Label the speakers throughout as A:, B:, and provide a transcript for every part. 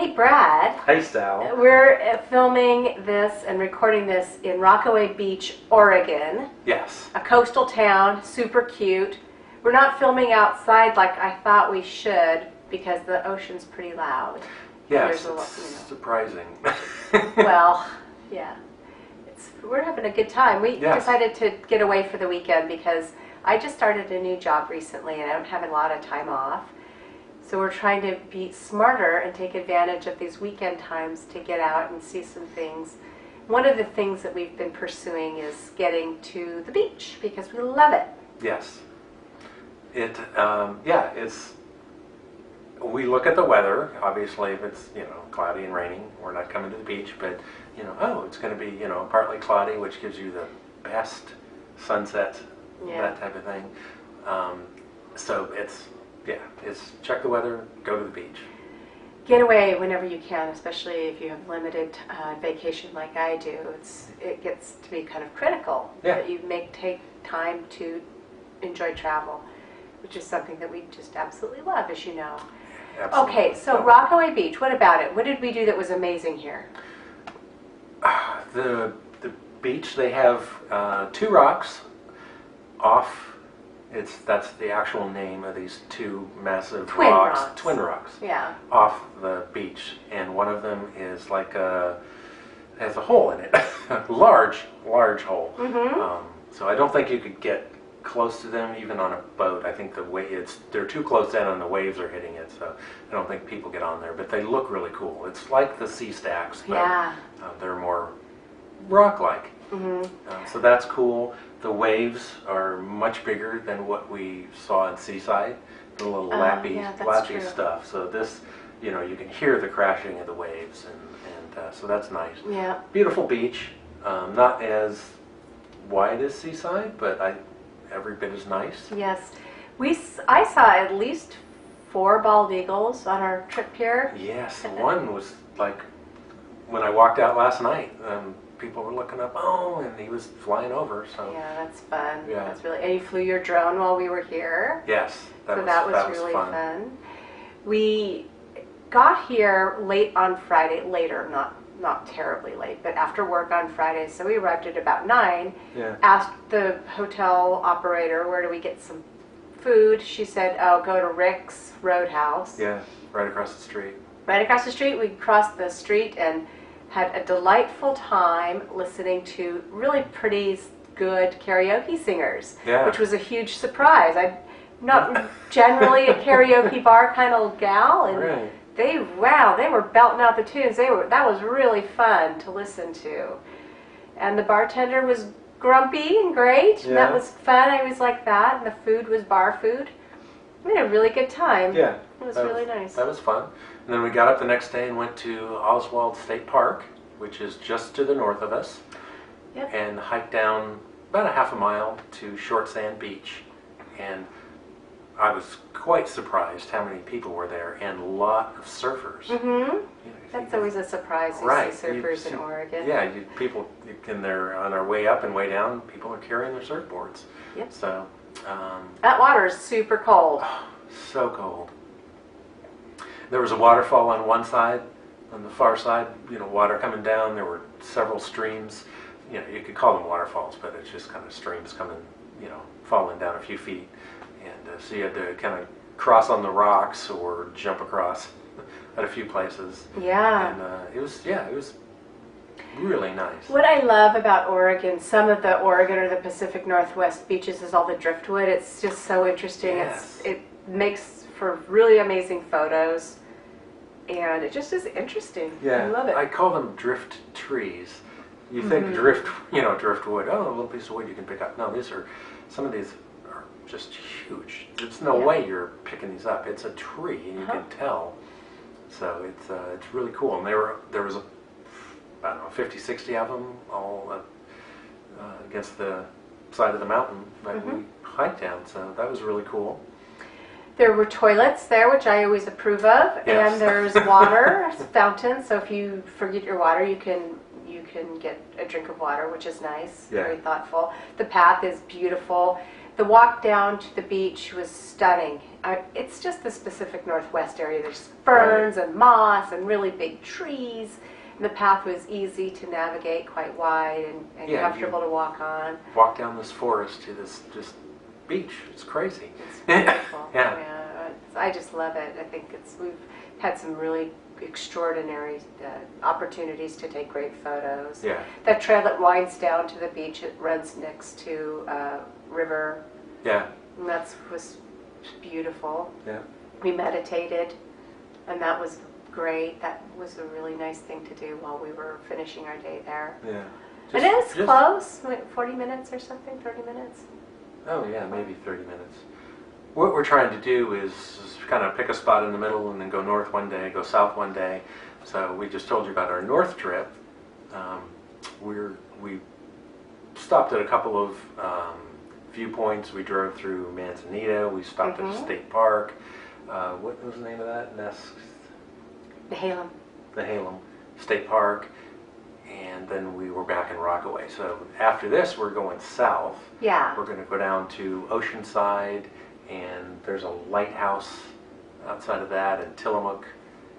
A: Hey Brad.
B: Hey Sal.
A: We're filming this and recording this in Rockaway Beach, Oregon.
B: Yes.
A: A coastal town, super cute. We're not filming outside like I thought we should because the ocean's pretty loud.
B: Yes, it's surprising.
A: Well, yeah. We're having a good time. We
B: Yes.
A: decided to get away for the weekend because I just started a new job recently and I don't have a lot of time off. So we're trying to be smarter and take advantage of these weekend times to get out and see some things. One of the things that we've been pursuing is getting to the beach because we love it.
B: Yes. We look at the weather. Obviously, if it's, cloudy and raining, we're not coming to the beach, but, it's going to be, partly cloudy, which gives you the best sunset, that type of thing. So it's check the weather, go to the beach.
A: Get away whenever you can, especially if you have limited vacation like I do. It gets to be kind of critical that you take time to enjoy travel, which is something that we just absolutely love, as you know.
B: Absolutely.
A: Okay, so Rockaway Beach, what about it? What did we do that was amazing here?
B: The beach, they have 2 rocks off. That's the actual name of these 2 massive
A: twin
B: rocks
A: Yeah.
B: off the beach, and one of them is like has a hole in it, large hole.
A: Mm-hmm.
B: So I don't think you could get close to them even on a boat. I think they're too close in and the waves are hitting it, so I don't think people get on there. But they look really cool. It's like the sea stacks, but they're more rock-like.
A: Mm-hmm.
B: So that's cool. The waves are much bigger than what we saw in Seaside, the little lappy stuff. So this, you can hear the crashing of the waves, and so that's nice.
A: Yeah.
B: Beautiful beach, not as wide as Seaside, but every bit as nice.
A: Yes. I saw at least 4 bald eagles on our trip here.
B: Yes, one was like, when I walked out last night, people were looking up, and he was flying over. So
A: yeah, that's fun.
B: Yeah.
A: That's really. And you flew your drone while we were here.
B: Yes,
A: that was really fun. We got here late on Friday. Later, not terribly late, but after work on Friday. So we arrived at about 9.
B: Yeah.
A: Asked the hotel operator, where do we get some food? She said, go to Rick's Roadhouse.
B: Yeah, right across the street.
A: Right across the street. We crossed the street and had a delightful time listening to really pretty good karaoke singers, which was a huge surprise. I'm not generally a karaoke bar kind of gal, and they were belting out the tunes. That was really fun to listen to, and the bartender was grumpy and great, and that was fun. I always like that, and the food was bar food. We had a really good time.
B: Yeah,
A: it was really nice.
B: That was fun. And then we got up the next day and went to Oswald State Park, which is just to the north of us, and hiked down about a half a mile to Short Sand Beach. And I was quite surprised how many people were there, and a lot of surfers.
A: Mm-hmm. That's always a surprise. You see surfers in Oregon.
B: Yeah, people on our way up and way down, people are carrying their surfboards.
A: Yep.
B: So
A: that water is super cold.
B: Oh, so cold. There was a waterfall on one side. On the far side, water coming down. There were several streams. You could call them waterfalls, but it's just kind of streams coming, falling down a few feet. And so you had to kind of cross on the rocks or jump across at a few places.
A: Yeah.
B: And it was really nice.
A: What I love about Oregon, some of the Oregon or the Pacific Northwest beaches, is all the driftwood. It's just so interesting.
B: Yes.
A: It makes for really amazing photos. And it just is interesting.
B: Yeah,
A: I love it.
B: I call them drift trees. You think driftwood, a little piece of wood you can pick up. No, some of these are just huge. There's no way you're picking these up. It's a tree, and you can tell. So it's really cool. And there was I don't know, 50, 60 of them all against the side of the mountain that we hiked down. So that was really cool.
A: There were toilets there, which I always approve of, and there's water fountains. So if you forget your water, you can get a drink of water, which is nice. Very thoughtful. The path is beautiful. The walk down to the beach was stunning. It's just the Pacific Northwest area. There's ferns and moss and really big trees. And the path was easy to navigate, quite wide and comfortable to walk on.
B: Walk down this forest to this just beach. It's crazy.
A: It's beautiful. I just love it. I think we've had some really extraordinary opportunities to take great photos.
B: Yeah.
A: That trail that winds down to the beach, it runs next to a river.
B: Yeah.
A: And that was beautiful.
B: Yeah.
A: We meditated, and that was great. That was a really nice thing to do while we were finishing our day there.
B: Yeah.
A: And it was close, like 40 minutes or something, 30 minutes.
B: Oh yeah, maybe 30 minutes. What we're trying to do is kind of pick a spot in the middle and then go north one day, go south one day. So we just told you about our north trip. We stopped at a couple of viewpoints. We drove through Manzanita. We stopped at a state park. What was the name of that?
A: The Halem.
B: The Halem State Park. And then we were back in Rockaway. So after this, we're going south.
A: Yeah.
B: We're going to go down to Oceanside, and there's a lighthouse outside of that, and Tillamook.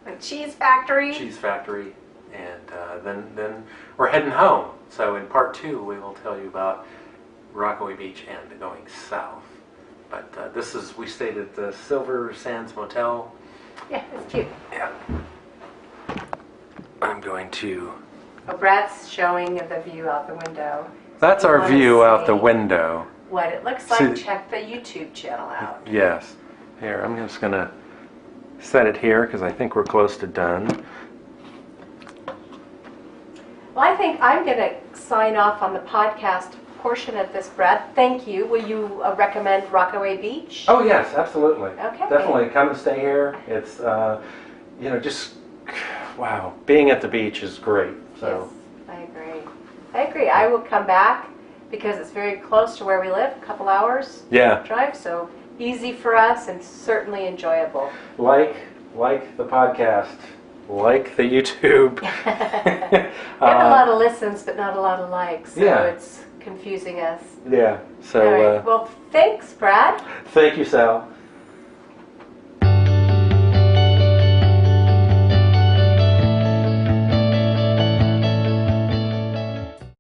A: A cheese factory.
B: Cheese factory. And then we're heading home. So in part 2, we will tell you about Rockaway Beach and going south. But we stayed at the Silver Sands Motel.
A: Yeah, it's cute.
B: Yeah. I'm going to...
A: Oh, Brad's showing the view out the window.
B: That's our view out the window.
A: What it looks like, check the YouTube channel out.
B: Yes. Here, I'm just going to set it here because I think we're close to done.
A: Well, I think I'm going to sign off on the podcast portion of this, Brad. Thank you. Will you recommend Rockaway Beach?
B: Oh, yes, absolutely.
A: Okay.
B: Definitely come and stay here. It's, just, wow, being at the beach is great. So.
A: Yes, I agree. I will come back because it's very close to where we live, a couple hours drive, so easy for us and certainly enjoyable.
B: Like the podcast, like the YouTube.
A: We have a lot of listens, but not a lot of likes, so it's confusing us.
B: Yeah. So.
A: All right. Well, thanks, Brad.
B: Thank you, Sal.